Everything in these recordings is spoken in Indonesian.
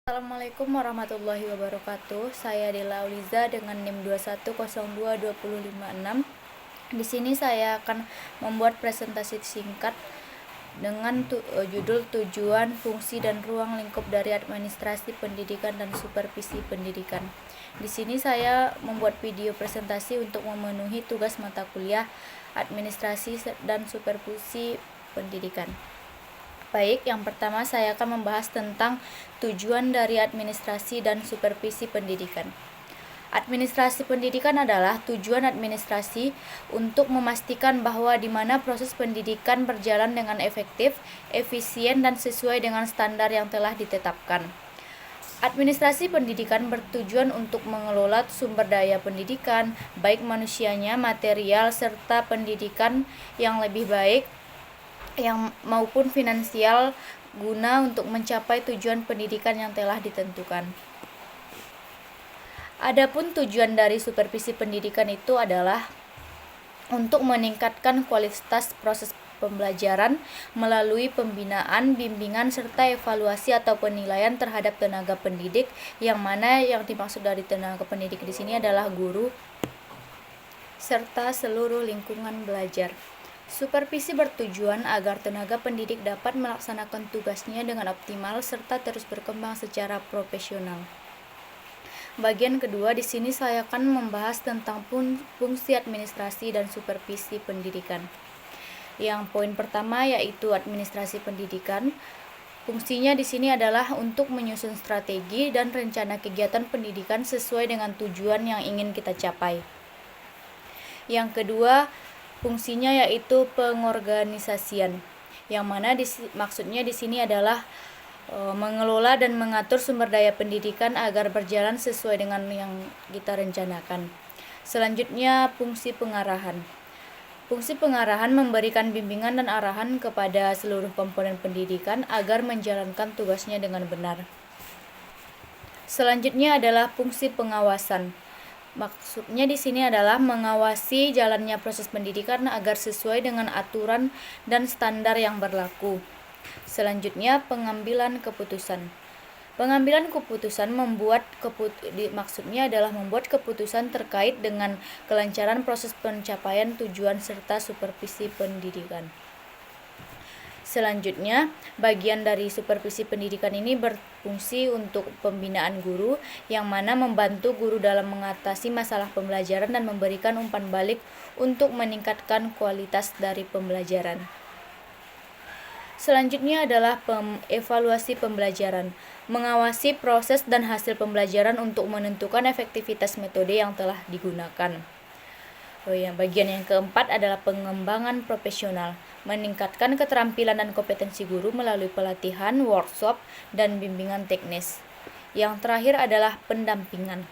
Assalamualaikum warahmatullahi wabarakatuh. Saya Dela Auliza dengan NIM 2102256. Di sini saya akan membuat presentasi singkat dengan judul tujuan, fungsi, dan ruang lingkup dari administrasi pendidikan dan supervisi pendidikan. Di sini saya membuat video presentasi untuk memenuhi tugas mata kuliah administrasi dan supervisi pendidikan. Baik, yang pertama saya akan membahas tentang tujuan dari administrasi dan supervisi pendidikan. Administrasi pendidikan adalah tujuan administrasi untuk memastikan bahwa di mana proses pendidikan berjalan dengan efektif, efisien, dan sesuai dengan standar yang telah ditetapkan. Administrasi pendidikan bertujuan untuk mengelola sumber daya pendidikan, baik manusianya, material, serta pendidikan yang lebih baik maupun finansial guna untuk mencapai tujuan pendidikan yang telah ditentukan. Adapun tujuan dari supervisi pendidikan itu adalah untuk meningkatkan kualitas proses pembelajaran melalui pembinaan, bimbingan, serta evaluasi atau penilaian terhadap tenaga pendidik, yang mana yang dimaksud dari tenaga pendidik di sini adalah guru serta seluruh lingkungan belajar. Supervisi bertujuan agar tenaga pendidik dapat melaksanakan tugasnya dengan optimal serta terus berkembang secara profesional. Bagian kedua, di sini saya akan membahas tentang fungsi administrasi dan supervisi pendidikan. Yang poin pertama yaitu administrasi pendidikan. Fungsinya di sini adalah untuk menyusun strategi dan rencana kegiatan pendidikan sesuai dengan tujuan yang ingin kita capai. Yang kedua, fungsinya yaitu pengorganisasian, yang mana maksudnya di sini adalah mengelola dan mengatur sumber daya pendidikan agar berjalan sesuai dengan yang kita rencanakan. Selanjutnya, fungsi pengarahan. Fungsi pengarahan memberikan bimbingan dan arahan kepada seluruh komponen pendidikan agar menjalankan tugasnya dengan benar. Selanjutnya adalah fungsi pengawasan. Maksudnya di sini adalah mengawasi jalannya proses pendidikan agar sesuai dengan aturan dan standar yang berlaku. Selanjutnya, pengambilan keputusan. Pengambilan keputusan maksudnya adalah membuat keputusan terkait dengan kelancaran proses pencapaian tujuan serta supervisi pendidikan. Selanjutnya, bagian dari supervisi pendidikan ini berfungsi untuk pembinaan guru, yang mana membantu guru dalam mengatasi masalah pembelajaran dan memberikan umpan balik untuk meningkatkan kualitas dari pembelajaran. Selanjutnya adalah evaluasi pembelajaran, mengawasi proses dan hasil pembelajaran untuk menentukan efektivitas metode yang telah digunakan. Bagian yang keempat adalah pengembangan profesional, meningkatkan keterampilan dan kompetensi guru melalui pelatihan, workshop, dan bimbingan teknis. Yang terakhir adalah pendampingan.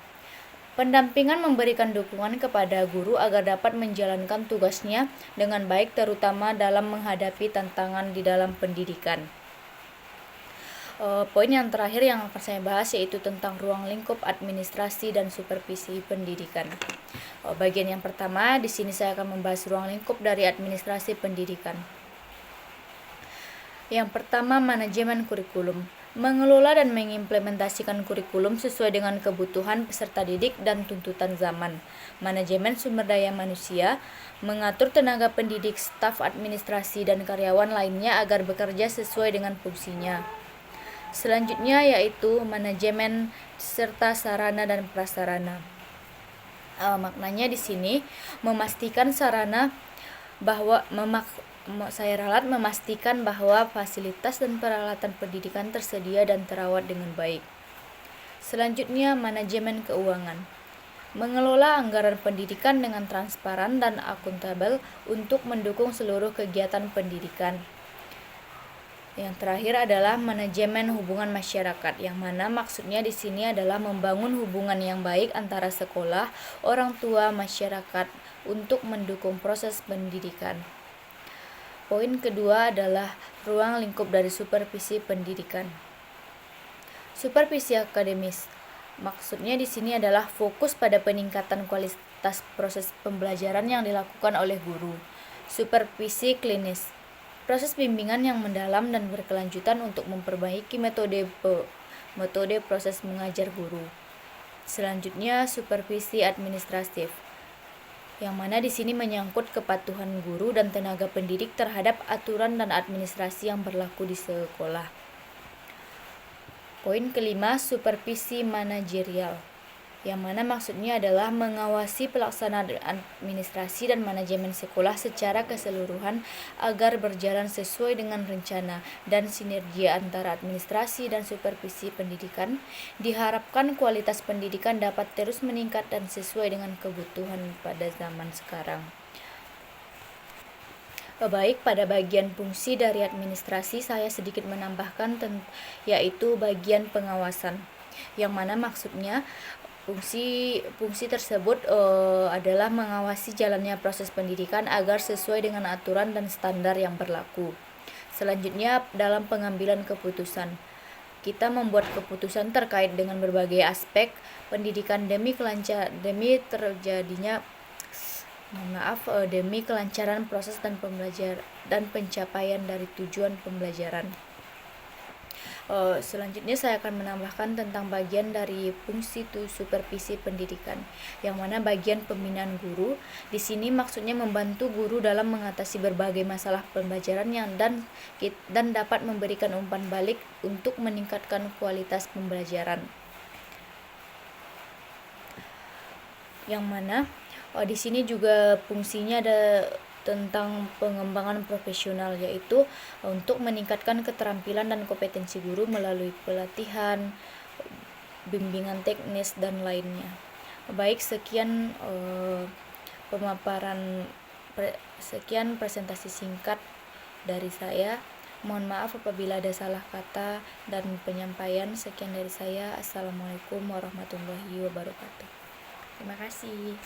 Pendampingan memberikan dukungan kepada guru agar dapat menjalankan tugasnya dengan baik, terutama dalam menghadapi tantangan di dalam pendidikan. Poin yang terakhir yang akan saya bahas yaitu tentang ruang lingkup administrasi dan supervisi pendidikan. Bagian yang pertama, di sini saya akan membahas ruang lingkup dari administrasi pendidikan. Yang pertama, manajemen kurikulum. Mengelola dan mengimplementasikan kurikulum sesuai dengan kebutuhan peserta didik dan tuntutan zaman. Manajemen sumber daya manusia, mengatur tenaga pendidik, staf administrasi, dan karyawan lainnya agar bekerja sesuai dengan fungsinya. Selanjutnya yaitu manajemen serta sarana dan prasarana. Maknanya di sini memastikan sarana bahwa memastikan bahwa fasilitas dan peralatan pendidikan tersedia dan terawat dengan baik. Selanjutnya, manajemen keuangan. Mengelola anggaran pendidikan dengan transparan dan akuntabel untuk mendukung seluruh kegiatan pendidikan. Yang terakhir adalah manajemen hubungan masyarakat, yang mana maksudnya di sini adalah membangun hubungan yang baik antara sekolah, orang tua, masyarakat untuk mendukung proses pendidikan. Poin kedua adalah ruang lingkup dari supervisi pendidikan. Supervisi akademis. Maksudnya di sini adalah fokus pada peningkatan kualitas proses pembelajaran yang dilakukan oleh guru. Supervisi klinis. Proses bimbingan yang mendalam dan berkelanjutan untuk memperbaiki metode metode proses mengajar guru. Selanjutnya, supervisi administratif, yang mana di sini menyangkut kepatuhan guru dan tenaga pendidik terhadap aturan dan administrasi yang berlaku di sekolah. Poin kelima, supervisi manajerial, yang mana maksudnya adalah mengawasi pelaksanaan administrasi dan manajemen sekolah secara keseluruhan agar berjalan sesuai dengan rencana dan sinergi antara administrasi dan supervisi pendidikan. Diharapkan kualitas pendidikan dapat terus meningkat dan sesuai dengan kebutuhan pada zaman sekarang. Baik, pada bagian fungsi dari administrasi saya sedikit menambahkan yaitu bagian pengawasan, yang mana maksudnya fungsi tersebut adalah mengawasi jalannya proses pendidikan agar sesuai dengan aturan dan standar yang berlaku. Selanjutnya, dalam pengambilan keputusan, kita membuat keputusan terkait dengan berbagai aspek pendidikan demi kelancaran proses dan pencapaian dari tujuan pembelajaran. Selanjutnya saya akan menambahkan tentang bagian dari fungsi supervisi pendidikan, yang mana bagian pembinaan guru. Di sini maksudnya membantu guru dalam mengatasi berbagai masalah pembelajaran dan dapat memberikan umpan balik untuk meningkatkan kualitas pembelajaran. Yang mana di sini juga fungsinya ada tentang pengembangan profesional, yaitu untuk meningkatkan keterampilan dan kompetensi guru melalui pelatihan, bimbingan teknis, dan lainnya. Baik, sekian sekian presentasi singkat dari saya. Mohon maaf apabila ada salah kata dan penyampaian. Sekian dari saya. Assalamualaikum warahmatullahi wabarakatuh. Terima kasih.